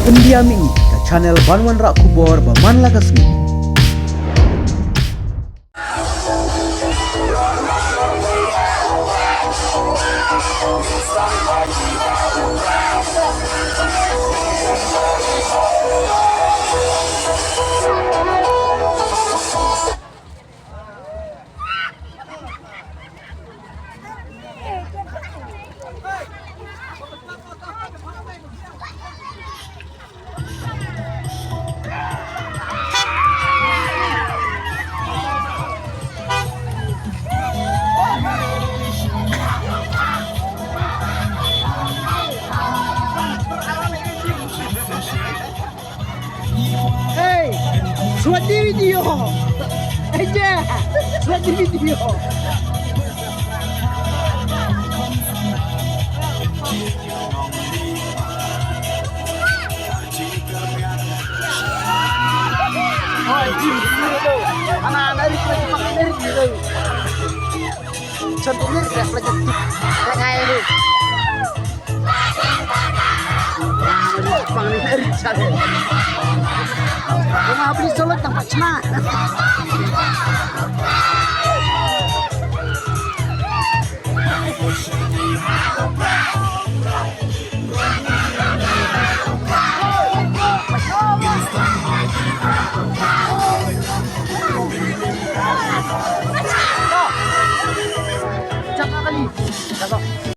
Pendiami ke channel Banwan Rak Kubor Baman Lagasmi. Hey, suat di video. Aja, suat di video. Oh, ini video. Anak-anak ini lagi pakai dari video. Contohnya kayak pelajar kayak itu. Panggil dari cara. Kau beli solot tanpa cina.